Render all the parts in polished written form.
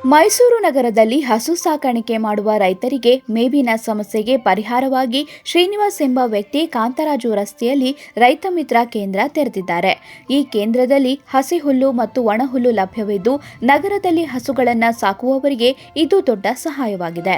ಮೈಸೂರು ನಗರದಲ್ಲಿ ಹಸು ಸಾಕಾಣಿಕೆ ಮಾಡುವ ರೈತರಿಗೆ ಮೇವಿನ ಸಮಸ್ಯೆಗೆ ಪರಿಹಾರವಾಗಿ ಶ್ರೀನಿವಾಸ್ ಎಂಬ ವ್ಯಕ್ತಿ ಕಾಂತರಾಜು ರಸ್ತೆಯಲ್ಲಿ ರೈತ ಮಿತ್ರ ಕೇಂದ್ರ ತೆರೆದಿದ್ದಾರೆ. ಈ ಕೇಂದ್ರದಲ್ಲಿ ಹಸಿ ಹುಲ್ಲು ಮತ್ತು ಒಣಹುಲ್ಲು ಲಭ್ಯವಿದ್ದು, ನಗರದಲ್ಲಿ ಹಸುಗಳನ್ನು ಸಾಕುವವರಿಗೆ ಇದು ದೊಡ್ಡ ಸಹಾಯವಾಗಿದೆ.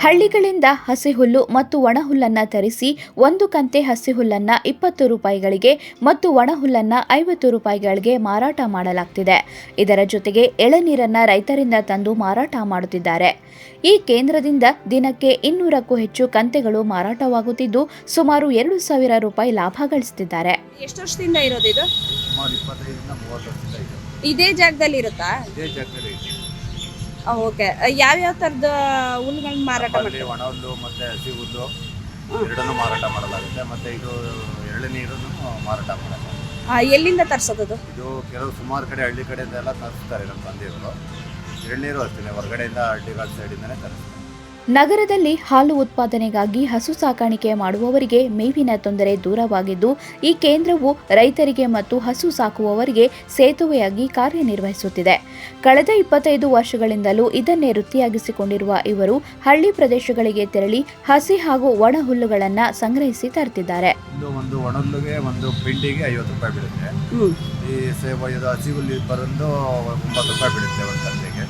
ಹಳ್ಳಿಗಳಿಂದ ಹಸಿ ಹುಲ್ಲು ಮತ್ತು ಒಣಹುಲ್ಲನ್ನು ತರಿಸಿ ಒಂದು ಕಂತೆ ಹಸಿ ಹುಲ್ಲನ್ನು 20 ರೂಪಾಯಿಗಳಿಗೆ ಮತ್ತು ಒಣಹುಲ್ಲನ್ನು 50 ರೂಪಾಯಿಗಳಿಗೆ ಮಾರಾಟ ಮಾಡಲಾಗ್ತಿದೆ. ಇದರ ಜೊತೆಗೆ ಎಳನೀರನ್ನು ರೈತರಿಂದ ತಂದು ಮಾರಾಟ ಮಾಡುತ್ತಿದ್ದಾರೆ. ಈ ಕೇಂದ್ರದಿಂದ ದಿನಕ್ಕೆ 200ಕ್ಕೂ ಹೆಚ್ಚು ಕಂತೆಗಳು ಮಾರಾಟವಾಗುತ್ತಿದ್ದು, ಸುಮಾರು 2,000 ರೂಪಾಯಿ ಲಾಭ ಗಳಿಸುತ್ತಿದ್ದಾರೆ. ಎಷ್ಟು ವರ್ಷದಿಂದ ಇರೋದು ಇದು? ಸುಮಾರು 25ರಿಂದ 30 ವರ್ಷದಿಂದ ಇದೆ. ಇದೇ ಜಾಗದಲ್ಲಿ ಇರುತ್ತಾ? ಇದೇ ಜಾಗದಲ್ಲಿ ಇದೆ. ಓಕೆ. ಯಾವ್ಯಾವ ಥರದ ಹುಲ್ಲುಗಳನ್ನ ಮಾರಾಟ ಮಾಡ್ತೀವಿ? ಒಣ ಹುಲ್ಲು ಮತ್ತು ಹಸಿ ಹುಲ್ಲು ಎರಡನ್ನೂ ಮಾರಾಟ ಮಾಡಲಾಗುತ್ತೆ. ಮತ್ತು ಇದು ಎಳನೀರನ್ನು ಮಾರಾಟ ಮಾಡಲಾಗುತ್ತೆ. ಎಲ್ಲಿಂದ ತರಿಸೋದು? ಇದು ಕೆಲವು ಸುಮಾರು ಕಡೆ ಹಳ್ಳಿ ಕಡೆಯಿಂದ ಎಲ್ಲ ತರಿಸ್ತಾರೆ ನಮ್ಮ ತಂದೆಯವರು. ಎಳನೀರು ಅಷ್ಟೇ ಹೊರಗಡೆಯಿಂದ ಹಳ್ಳಿಗಳ ಸೈಡಿಂದನೇ ತರಿಸ್ತಾರೆ. ನಗರದಲ್ಲಿ ಹಾಲು ಉತ್ಪಾದನೆಗಾಗಿ ಹಸು ಸಾಕಾಣಿಕೆ ಮಾಡುವವರಿಗೆ ಮೇವಿನ ತೊಂದರೆ ದೂರವಾಗಿದ್ದು, ಈ ಕೇಂದ್ರವು ರೈತರಿಗೆ ಮತ್ತು ಹಸು ಸಾಕುವವರಿಗೆ ಸೇತುವೆಯಾಗಿ ಕಾರ್ಯನಿರ್ವಹಿಸುತ್ತಿದೆ. ಕಳೆದ 25 ವರ್ಷಗಳಿಂದಲೂ ಇದನ್ನೇ ವೃತ್ತಿಯಾಗಿಸಿಕೊಂಡಿರುವ ಇವರು ಹಳ್ಳಿ ಪ್ರದೇಶಗಳಿಗೆ ತೆರಳಿ ಹಸಿ ಹಾಗೂ ಒಣ ಹುಲ್ಲುಗಳನ್ನು ಸಂಗ್ರಹಿಸಿ ತರುತ್ತಿದ್ದಾರೆ. ಒಂದು ಒಣ ಹುಲ್ಲಿಗೆ ಒಂದು ಪಿಂಡಿಗೆ 50 ರೂಪಾಯಿ ಬೀಳುತ್ತೆ. ಈ ಹಸಿ ಹುಲ್ಲು ಬರೋದು 9 ರೂಪಾಯಿ ಬೀಳುತ್ತೆ ಒಂದು ತಂದೆಗೆ.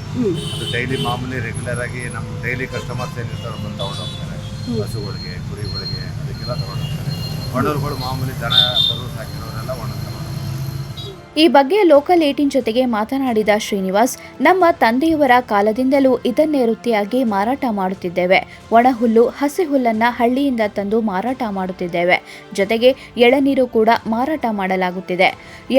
ಅದು ಡೈಲಿ ಮಾಮೂಲಿ ರೆಗ್ಯುಲರ್ ಆಗಿ ನಮ್ಮ ಡೈಲಿ ಕಸ್ಟಮರ್ಸ್ ಏನಿರ್ತಾರೆ ಬಂದು ತಗೊಂಡು ಹೋಗ್ತಾರೆ. ಹಸುಗಳಿಗೆ, ಕುರಿಗಳಿಗೆ ಅದಕ್ಕೆಲ್ಲ ತಗೊಂಡು ಹೋಗ್ತಾರೆ. ಒಣಹುಲ್ಗಳು ಮಾಮೂಲಿ ದನ ಕರು ಸಾಕಿರೋರೆಲ್ಲ ಒಣ. ಈ ಬಗ್ಗೆ ಲೋಕಲ್ 18 ಜೊತೆಗೆ ಮಾತನಾಡಿದ ಶ್ರೀನಿವಾಸ್, ನಮ್ಮ ತಂದೆಯವರ ಕಾಲದಿಂದಲೂ ಇದನ್ನೇ ವೃತ್ತಿಯಾಗಿ ಮಾರಾಟ ಮಾಡುತ್ತಿದ್ದೇವೆ. ಒಣಹುಲ್ಲು, ಹಸಿ ಹುಲ್ಲನ್ನು ಹಳ್ಳಿಯಿಂದ ತಂದು ಮಾರಾಟ ಮಾಡುತ್ತಿದ್ದೇವೆ. ಜೊತೆಗೆ ಎಳನೀರು ಕೂಡ ಮಾರಾಟ ಮಾಡಲಾಗುತ್ತಿದೆ.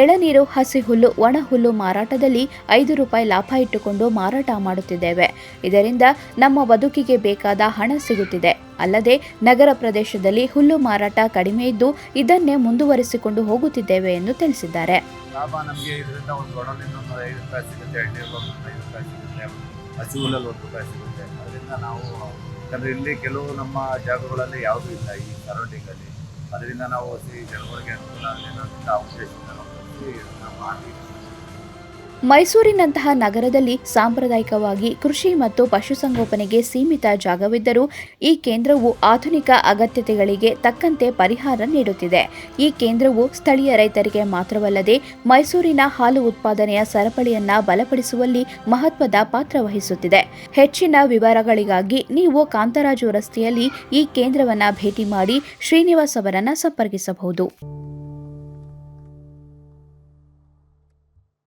ಎಳನೀರು, ಹಸಿ ಹುಲ್ಲು, ಒಣಹುಲ್ಲು ಮಾರಾಟದಲ್ಲಿ 5 ರೂಪಾಯಿ ಲಾಭ ಇಟ್ಟುಕೊಂಡು ಮಾರಾಟ ಮಾಡುತ್ತಿದ್ದೇವೆ. ಇದರಿಂದ ನಮ್ಮ ಬದುಕಿಗೆ ಬೇಕಾದ ಹಣ ಸಿಗುತ್ತಿದೆ. ಅಲ್ಲದೆ ನಗರ ಪ್ರದೇಶದಲ್ಲಿ ಹುಲ್ಲು ಮಾರಾಟ ಕಡಿಮೆ ಇದ್ದು, ಇದನ್ನೇ ಮುಂದುವರಿಸಿಕೊಂಡು ಹೋಗುತ್ತಿದ್ದೇವೆ ಎಂದು ತಿಳಿಸಿದ್ದಾರೆ. ಲಾಭ ನಮಗೆ ಇದರಿಂದ ಒಂದು ಒಣಲಿಂದ ಒಂದು 5 ರೂಪಾಯಿ ಸಿಗುತ್ತೆ, ಎಳ್ನೀರು ಒಂದು 5 ರೂಪಾಯಿ ಸಿಗುತ್ತೆ, ಹಸಿ ಹುಲ್ಲಲ್ಲಿ 1 ರೂಪಾಯಿ ಸಿಗುತ್ತೆ. ಅದರಿಂದ ನಾವು ಯಾಕಂದರೆ ಇಲ್ಲಿ ಕೆಲವು ನಮ್ಮ ಜಾಗಗಳಲ್ಲಿ ಯಾವುದೂ ಇಲ್ಲ ಈ ಸರೌಂಡಿಂಗಲ್ಲಿ. ಅದರಿಂದ ನಾವು ಜನಗಳಿಗೆ ಅನುಕೂಲ ಆಗಲಿ ಅನ್ನೋ ಉದ್ದೇಶದಿಂದ ನಾವು ಮಾಡಿ. ಮೈಸೂರಿನಂತಹ ನಗರದಲ್ಲಿ ಸಾಂಪ್ರದಾಯಿಕವಾಗಿ ಕೃಷಿ ಮತ್ತು ಪಶುಸಂಗೋಪನೆಗೆ ಸೀಮಿತ ಜಾಗವಿದ್ದರೂ ಈ ಕೇಂದ್ರವು ಆಧುನಿಕ ಅಗತ್ಯತೆಗಳಿಗೆ ತಕ್ಕಂತೆ ಪರಿಹಾರ ನೀಡುತ್ತಿದೆ. ಈ ಕೇಂದ್ರವು ಸ್ಥಳೀಯ ರೈತರಿಗೆ ಮಾತ್ರವಲ್ಲದೆ ಮೈಸೂರಿನ ಹಾಲು ಉತ್ಪಾದನೆಯ ಸರಪಳಿಯನ್ನು ಬಲಪಡಿಸುವಲ್ಲಿ ಮಹತ್ವದ ಪಾತ್ರ ವಹಿಸುತ್ತಿದೆ. ಹೆಚ್ಚಿನ ವಿವರಗಳಿಗಾಗಿ ನೀವು ಕಾಂತರಾಜು ರಸ್ತೆಯಲ್ಲಿ ಈ ಕೇಂದ್ರವನ್ನು ಭೇಟಿ ಮಾಡಿ ಶ್ರೀನಿವಾಸ್ ಅವರನ್ನು ಸಂಪರ್ಕಿಸಬಹುದು.